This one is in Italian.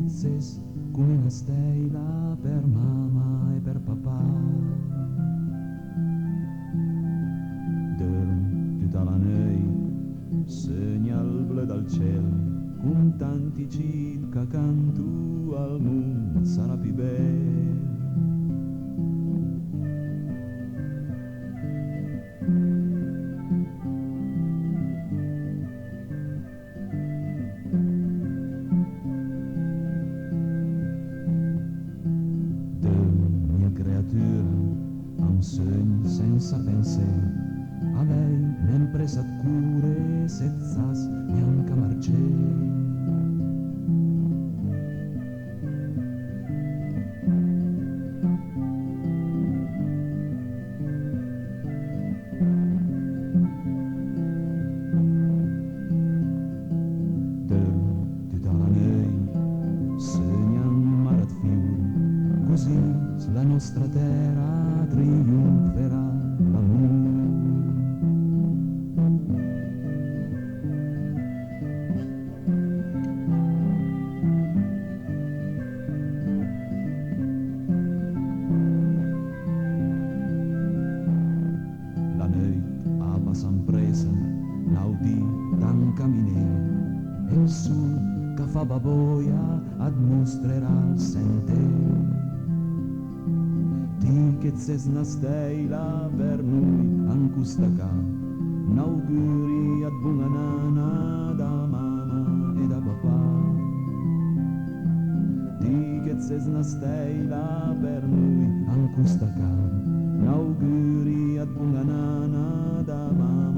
ses come una stella per mamma e per papà. Dorm tutta la nit, segnal ble dal ciel, con tanti cid che canto al mondo sarà più bello. Un sogno senza pensiero, a lei n'hem presa cure senza neanche marcere. Tutta la nit segnan marat fiori, così la nostra terra trionferà l'amore. La notte a passam presa, l'audì tan camminare, e il sole che fa baboia mostrerà il sentiero. Che ses una stella per noi an custa ca, n'auguri ad buona nana da mamma e da papà. Di che ses una stella per noi an custa ca, n'auguri ad buona nana da mamma